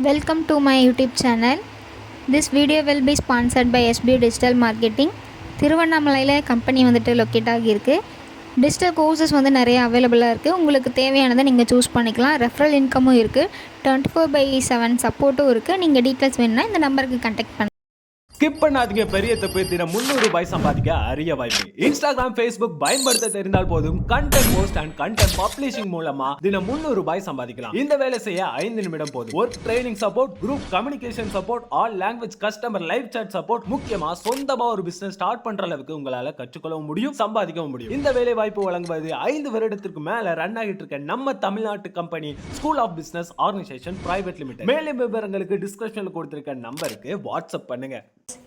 Welcome to my YouTube channel. This video will be sponsored by SB Digital Marketing. திருவண்ணாமலையில் company வந்துட்டு locate ஆகியிருக்கு. Digital courses வந்து நிறைய அவைலபிளாக இருக்குது. உங்களுக்கு தேவையானதை நீங்கள் சூஸ் பண்ணிக்கலாம். ரெஃபரல் இன்கமும் இருக்குது. 24/7 சப்போர்ட்டும் இருக்குது. நீங்கள் டீட்டெயில்ஸ் வேணும்னா இந்த நம்பருக்கு கான்டாக்ட் பண்ணுங்கள். ஸ்கிப் பண்ணாதீங்க. பெரிய தப்பு. தினம் 300 ரூபாய் சம்பாதிக்க அரிய வாய்ப்பு. இன்ஸ்டாகிராம், ஃபேஸ்புக் பயன்படுத்த தெரிந்தால் போதும் content post and content publishing மூலமா தினம் 300 ரூபாய் சம்பாதிக்கலாம். இந்த வேலை செய்ய 5 நிமிடம் போதும். Work training support, group communication support, all language customer live chat support, முக்கியமா சொந்தமா ஒரு பிசினஸ் ஸ்டார்ட் பண்ற அளவுக்கு உங்களால கற்றுக்கொள்ளவும் முடியும், சம்பாதிக்கவும் முடியும். இந்த வேலை வாய்ப்பு வழங்குவது 5 வருடத்திற்கு மேல ரன் ஆகிட்டு இருக்க நம்ம தமிழ்நாட்டு company school of business organisation private limited. மேலும் விவரங்களுக்கு டிஸ்கிரிப்ஷன்ல கொடுத்திருக்க நம்பருக்கு வாட்ஸ்அப் பண்ணுங்க.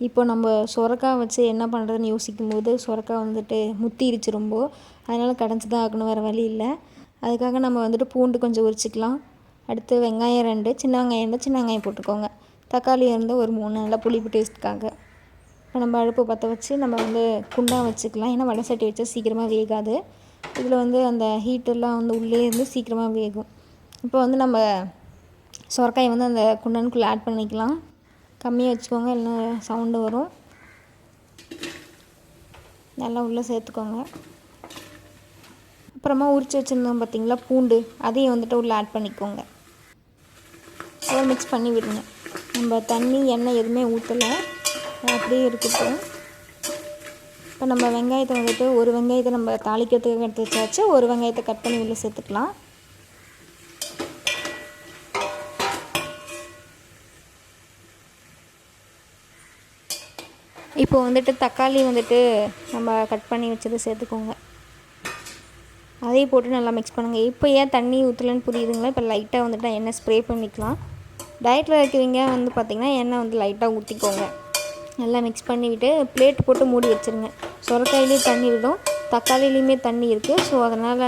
இப்போ நம்ம சுரக்காய் வச்சு என்ன பண்ணுறதுன்னு யோசிக்கும் போது சுரக்காய் வந்துட்டு முத்திருச்சு ரொம்ப, அதனால் கடைஞ்சி தான் ஆக்கணும், வேறு வழி இல்லை. அதுக்காக நம்ம வந்துட்டு பூண்டு கொஞ்சம் உரிச்சிக்கலாம். அடுத்து வெங்காயம் 2, சின்ன வெங்காயம் இருந்தால் சின்ன வெங்காயம் போட்டுக்கோங்க. தக்காளி இருந்தால் ஒரு 3 நல்லா புளிப்பு டேஸ்ட்டுக்காக. இப்போ நம்ம அடுப்பு பற்ற வச்சு நம்ம வந்து குண்டா வச்சுக்கலாம். ஏன்னா வடை சட்டி வச்சா சீக்கிரமாக வேகாது. இதில் வந்து அந்த ஹீட்டெல்லாம் வந்து உள்ளே இருந்து சீக்கிரமாக வேகும். இப்போ வந்து நம்ம சுரக்காயை வந்து அந்த குண்டானுக்குள்ளே ஆட் பண்ணிக்கலாம். கம்மியாக வச்சுக்கோங்க, இல்லைன்னா சவுண்டு வரும். நல்லா உள்ளே சேர்த்துக்கோங்க. அப்புறமா உரித்து வச்சுருந்தோம் பார்த்திங்களா பூண்டு, அதையும் வந்துட்டு உள்ளே ஆட் பண்ணிக்கோங்க. அதை மிக்ஸ் பண்ணி விடுங்க. நம்ம தண்ணி எண்ணெய் எதுவுமே ஊற்றலை, அப்படியே இருக்கட்டும். இப்போ நம்ம வெங்காயத்தை வந்துட்டு ஒரு வெங்காயத்தை நம்ம தாளிக்கிறதுக்கு எடுத்து வச்சாச்சு. ஒரு வெங்காயத்தை கட் பண்ணி உள்ளே சேர்த்துக்கலாம். இப்போ வந்துட்டு தக்காளி வந்துட்டு நம்ம கட் பண்ணி வச்சதை சேர்த்துக்கோங்க. அதையும் போட்டு நல்லா மிக்ஸ் பண்ணுங்கள். இப்போ ஏன் தண்ணி ஊற்றலன்னு புரியுதுங்களா? இப்போ லைட்டாக வந்துட்டு எண்ணெய் ஸ்ப்ரே பண்ணிக்கலாம். டயட்டில் இருக்கிறவங்க வந்து பார்த்திங்கன்னா எண்ணெய் வந்து லைட்டாக ஊற்றிக்கோங்க. நல்லா மிக்ஸ் பண்ணிவிட்டு பிளேட் போட்டு மூடி வச்சுருங்க. சுரக்காயிலையும் தண்ணி விடும், தக்காளிலையுமே தண்ணி இருக்குது. ஸோ அதனால்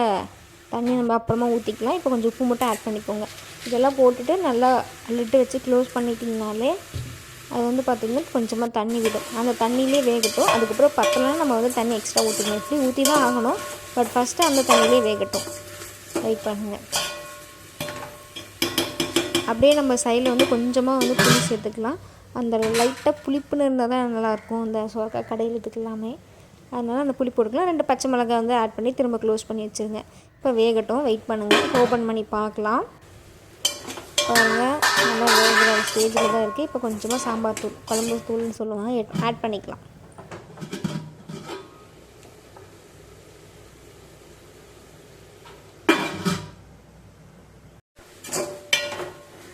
தண்ணி நம்ம அப்புறமா ஊற்றிக்கலாம். இப்போ கொஞ்சம் உப்பு மட்டும் ஆட் பண்ணிக்கோங்க. இதெல்லாம் போட்டுட்டு நல்லா லிட்டு வச்சு க்ளோஸ் பண்ணிட்டிங்கனாலே அது வந்து பார்த்திங்கன்னா கொஞ்சமாக தண்ணி விடும். அந்த தண்ணியிலே வேகட்டும். அதுக்கப்புறம் பத்தலைன்னா நம்ம வந்து தண்ணி எக்ஸ்ட்ரா ஊற்றிக்கணும். இப்படி ஊற்றி தான் ஆகணும். பட் ஃபஸ்ட்டு அந்த தண்ணியிலே வேகட்டும். வெயிட் பண்ணுங்கள். அப்படியே நம்ம சைடில் வந்து கொஞ்சமாக வந்து புளி சேர்த்துக்கலாம். அந்த லைட்டாக புளிப்புன்னு இருந்தால் தான் நல்லாயிருக்கும் இந்த சுரக்காய் கடையிலத்துக்கு எல்லாமே. அதனால் அந்த புளி போட்டுக்கலாம். 2 பச்சை மிளகாய் வந்து ஆட் பண்ணி திரும்ப க்ளோஸ் பண்ணி வச்சுருங்க. இப்போ வேகட்டும், வெயிட் பண்ணுங்கள். ஓப்பன் பண்ணி பார்க்கலாம். பாருங்கள், நல்லா வேகிற ஸ்டேஜில் தான் இருக்குது. இப்போ கொஞ்சமாக சாம்பார் தூள், குழம்பு தூள்னு சொல்லுவாங்க, ஆட் பண்ணிக்கலாம்.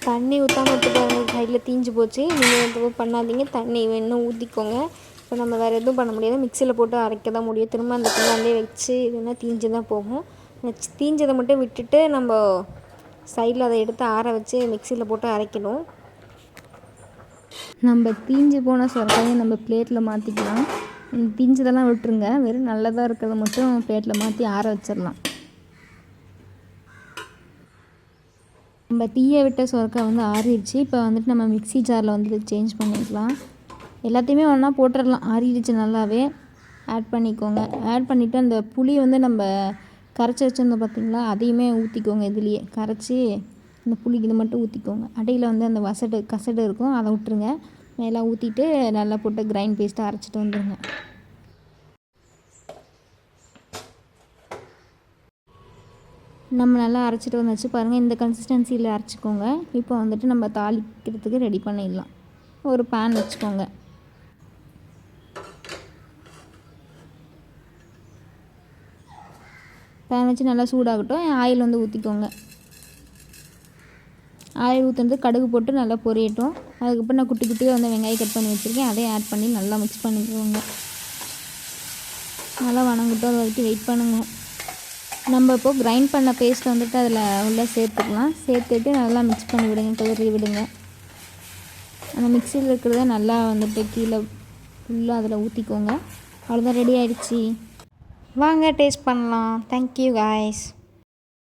தண்ணி ஊற்றாமல் விட்டு பாருங்கள், சைடில் தீஞ்சு போச்சு. நீங்கள் எதுவும் பண்ணாதீங்க, தண்ணி வேணும் ஊற்றிக்கோங்க. இப்போ நம்ம வேறு எதுவும் பண்ண முடியாது, மிக்சியில் போட்டு அரைக்க தான் முடியும். திரும்ப அந்த குண்டாண்டே வச்சு இதுனா தீஞ்சு தான் போகும். தீஞ்சதை மட்டும் விட்டுட்டு நம்ம சைடில் அதை எடுத்து ஆற வச்சு மிக்சியில் போட்டு அரைக்கணும். நம்ம தீஞ்சு போன சுரக்காயை நம்ம பிளேட்டில் மாற்றிக்கலாம். தீஞ்சதெல்லாம் விட்டுருங்க, வெறும் நல்லதாக இருக்கிறத மட்டும் பிளேட்டில் மாற்றி ஆற வச்சிடலாம். நம்ம தீயை விட்ட சுரக்காய் வந்து ஆறிடுச்சு. இப்போ வந்துட்டு நம்ம மிக்ஸி ஜாரில் வந்து சேஞ்ச் பண்ணிக்கலாம். எல்லாத்தையுமே ஒன்றா போட்டுடலாம். ஆறிடுச்சு நல்லாவே. ஆட் பண்ணிக்கோங்க. ஆட் பண்ணிவிட்டு அந்த புளி வந்து நம்ம கரைச்சி வச்சுருந்தோம் பார்த்திங்களா, அதையுமே ஊற்றிக்கோங்க. இதுலேயே கரைச்சி அந்த புளிக்கு இது மட்டும் ஊற்றிக்கோங்க. அடையில் வந்து அந்த கசடு இருக்கும், அதை விட்டுருங்க. மேலே ஊற்றிட்டு நல்லா போட்டு கிரைண்ட் பேஸ்ட்டாக அரைச்சிட்டு வந்துடுங்க. நம்ம நல்லா அரைச்சிட்டு வந்துச்சு பாருங்கள். இந்த கன்சிஸ்டன்சியில் அரைச்சிக்கோங்க. இப்போ வந்துட்டு நம்ம தாளிக்கிறதுக்கு ரெடி பண்ணிடலாம். ஒரு பேன் வச்சுக்கோங்க. பேன் வச்சு நல்லா சூடாகட்டும். ஆயில் வந்து ஊற்றிக்கோங்க. ஆயில் ஊற்றுறது கடுகு போட்டு நல்லா பொரியட்டும். அதுக்கப்புறம் நான் குட்டி குட்டியாக வந்து வெங்காயம் கட் பண்ணி வச்சுருக்கேன், அதையும் ஆட் பண்ணி நல்லா மிக்ஸ் பண்ணிக்கோங்க. நல்லா வணங்கட்டும், அது வரைக்கும் வெயிட் பண்ணுங்கள். நம்ம இப்போது கிரைண்ட் பண்ண பேஸ்ட்டை வந்துட்டு அதில் உள்ளே சேர்த்துக்கலாம். சேர்த்துட்டு நல்லா மிக்ஸ் பண்ணி விடுங்க, கிளறி விடுங்க. அந்த மிக்சியில் இருக்கிறத நல்லா வந்துட்டு கீழே ஃபுல்லாக அதில் ஊற்றிக்கோங்க. அவ்வளோதான், ரெடி ஆகிடுச்சி. வாங்க டேஸ்ட் பண்ணலாம். Thank you guys.